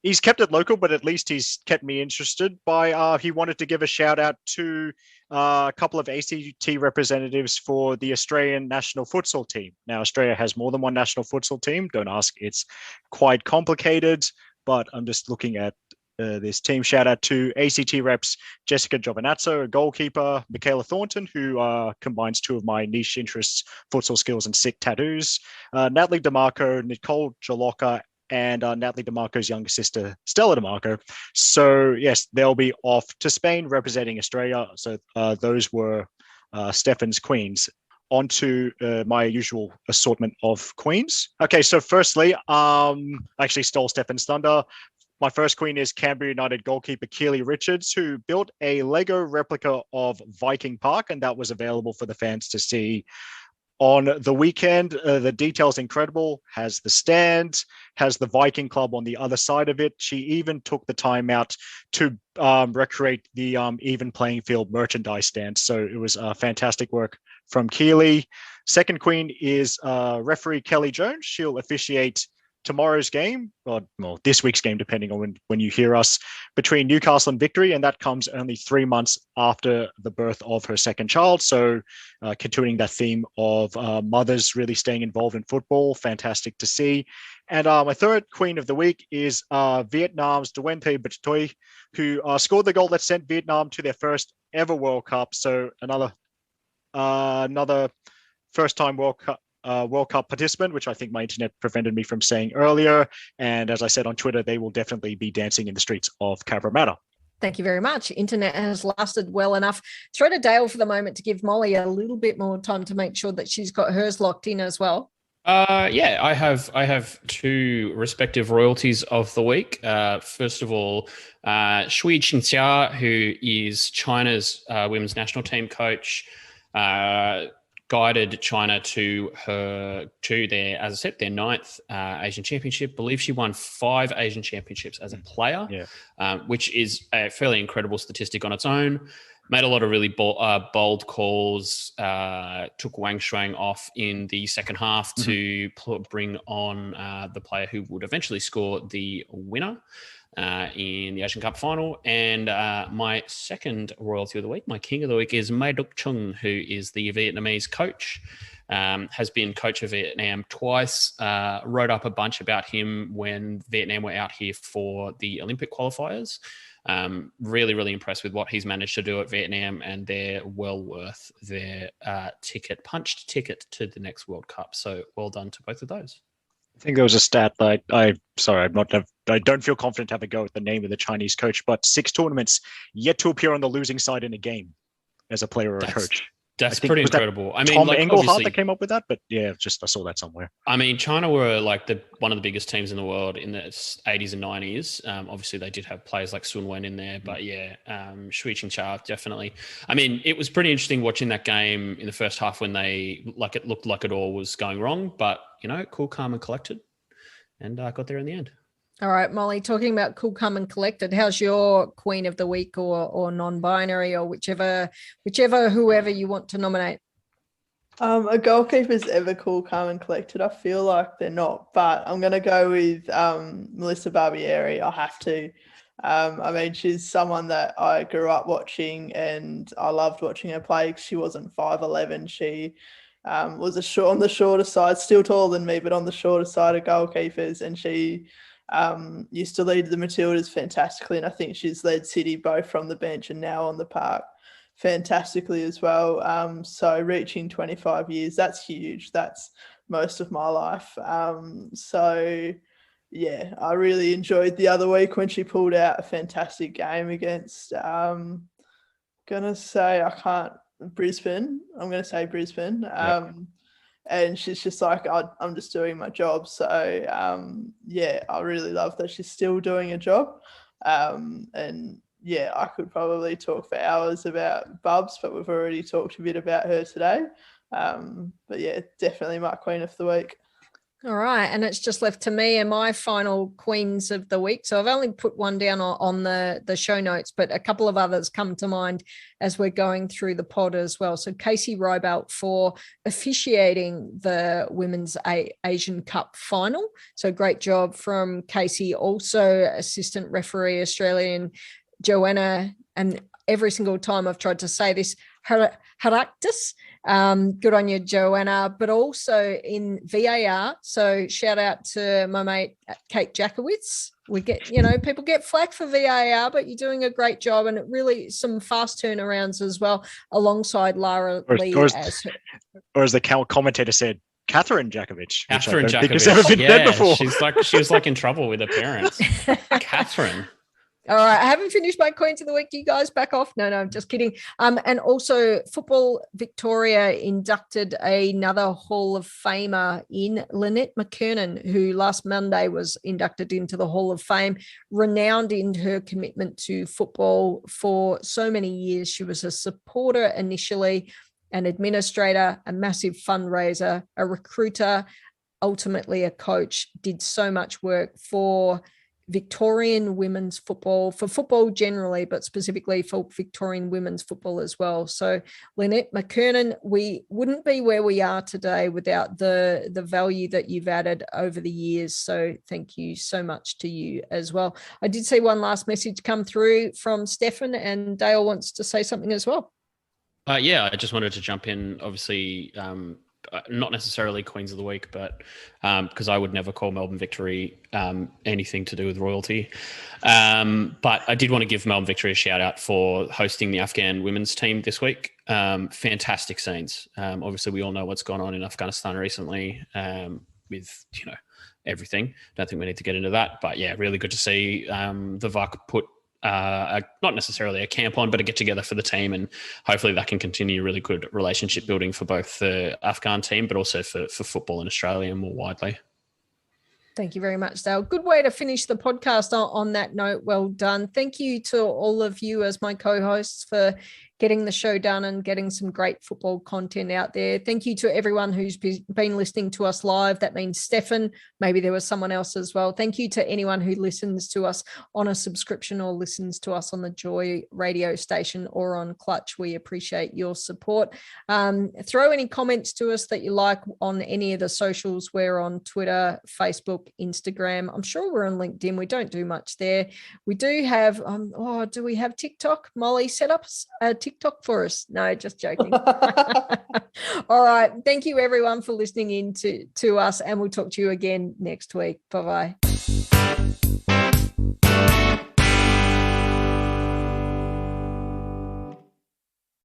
he's kept it local, but at least he's kept me interested by he wanted to give a shout out to a couple of ACT representatives for the Australian national futsal team. Now, Australia has more than one national futsal team. Don't ask, it's quite complicated, but I'm just looking at this team. Shout out to ACT reps Jessica Giovinazzo, a goalkeeper, Michaela Thornton, who combines two of my niche interests, futsal skills and sick tattoos, Natalie DeMarco, Nicole Jaloka, and Natalie DeMarco's younger sister, Stella DeMarco. So yes, they'll be off to Spain representing Australia. So those were Stefan's Queens. On to my usual assortment of Queens. Okay, so firstly, I actually stole Stefan's thunder. My first Queen is Canberra United goalkeeper Keely Richards, who built a Lego replica of Viking Park, and that was available for the fans to see on the weekend. The detail's incredible. Has the stand, has the Viking Club on the other side of it. She even took the time out to recreate the even playing field merchandise stand. So it was fantastic work from Keeley. Second queen is referee Kelly Jones. She'll officiate tomorrow's game, or well, this week's game, depending on when you hear us, between Newcastle and Victory, and that comes only 3 months after the birth of her second child. So continuing that theme of mothers really staying involved in football, fantastic to see. And my third queen of the week is Vietnam's Duente Bachtoy, who scored the goal that sent Vietnam to their first ever World Cup. So another first-time World Cup participant, which I think my internet prevented me from saying earlier. And as I said on Twitter, they will definitely be dancing in the streets of Cabramatta. Thank you very much. Internet has lasted well enough. Throw to Dale for the moment to give Molly a little bit more time to make sure that she's got hers locked in as well. I have two respective royalties of the week. First of all, Shui Qingxia, who is China's women's national team coach, guided China to their, as I said, their 9th Asian Championship. I believe she won 5 Asian Championships as a player, which is a fairly incredible statistic on its own. Made a lot of really bold calls, took Wang Shuang off in the second half to bring on the player who would eventually score the winner in the Asian Cup final. And my second royalty of the week, my king of the week, is Mai Duc Chung, who is the Vietnamese coach, has been coach of Vietnam twice, wrote up a bunch about him when Vietnam were out here for the Olympic qualifiers. Really, really impressed with what he's managed to do at Vietnam, and they're well worth their punched ticket to the next World Cup. So well done to both of those. I think there was a stat that I don't feel confident to have a go at the name of the Chinese coach, but 6 tournaments yet to appear on the losing side in a game as a player or a coach. That's pretty incredible. I mean, Tom Engelhardt that came up with that, but yeah, I saw that somewhere. I mean, China were like one of the biggest teams in the world in the 80s and 90s. Obviously, they did have players like Sun Wen in there, but yeah, Shui Qingxia definitely. I mean, it was pretty interesting watching that game in the first half when it looked like it all was going wrong, but cool, calm, and collected, and got there in the end. All right, Molly, talking about cool, calm, and collected, how's your queen of the week or non-binary or whoever you want to nominate? A goalkeeper's ever cool, calm, and collected. I feel like they're not, but I'm going to go with Melissa Barbieri. I have to. I mean, she's someone that I grew up watching, and I loved watching her play. She wasn't 5'11". She was on the shorter side, still taller than me, but on the shorter side of goalkeepers, and she used to lead the Matildas fantastically, and I think she's led City both from the bench and now on the park fantastically as well. So reaching 25 years, that's huge. That's most of my life. So yeah, I really enjoyed the other week when she pulled out a fantastic game against Brisbane. I'm going to say Brisbane. And she's just like, I'm just doing my job. So, yeah, I really love that she's still doing a job. And, yeah, I could probably talk for hours about Bubs, but we've already talked a bit about her today. But, yeah, definitely my queen of the week. All right, and it's just left to me and my final queens of the week. So I've only put one down on the show notes, but a couple of others come to mind as we're going through the pod as well. So Casey Roebelt for officiating the Women's Asian Cup final. So great job from Casey. Also assistant referee Australian Joanna, and every single time I've tried to say this, Haraktis. Good on you, Joanna, but also in VAR. So shout out to my mate, Kate Jakowitz. We get, people get flack for VAR, but you're doing a great job, and it really some fast turnarounds as well, alongside Lara Lee. Or as the commentator said, Catherine Jakovic. Catherine which I don't think Jakovic. has ever been said before. She was like in trouble with her parents. Catherine. All right, I haven't finished my Queens of the Week. You guys back off. No, I'm just kidding. And also Football Victoria inducted another Hall of Famer in Lynette Mckernan, who last Monday was inducted into the Hall of Fame, renowned in her commitment to football for so many years. She was a supporter initially, an administrator, a massive fundraiser, a recruiter, ultimately a coach, did so much work for Victorian women's football, for football generally, but specifically for Victorian women's football as well. So Lynette Mckernan, we wouldn't be where we are today without the value that you've added over the years. So thank you so much to you as well. I did see one last message come through from Stefan, and Dale wants to say something as well. Yeah, I just wanted to jump in, obviously, not necessarily Queens of the Week, but because I would never call Melbourne Victory anything to do with royalty. But I did want to give Melbourne Victory a shout out for hosting the Afghan women's team this week. Fantastic scenes. Obviously, we all know what's gone on in Afghanistan recently with, everything. Don't think we need to get into that. But yeah, really good to see the VAC put not necessarily a camp on, but a get together for the team, and hopefully that can continue really good relationship building for both the Afghan team, but also for football in Australia more widely. Thank you very much, Dale. Good way to finish the podcast on that note. Well done. Thank you to all of you as my co-hosts for getting the show done and getting some great football content out there. Thank you to everyone who's been listening to us live. That means Stefan, maybe there was someone else as well. Thank you to anyone who listens to us on a subscription or listens to us on the Joy radio station or on Clutch. We appreciate your support. Throw any comments to us that you like on any of the socials. We're on Twitter, Facebook, Instagram. I'm sure we're on LinkedIn. We don't do much there. We do have, do we have TikTok? Molly, set up a TikTok for us. No, just joking. All right. Thank you everyone for listening in to us, and we'll talk to you again next week. Bye-bye.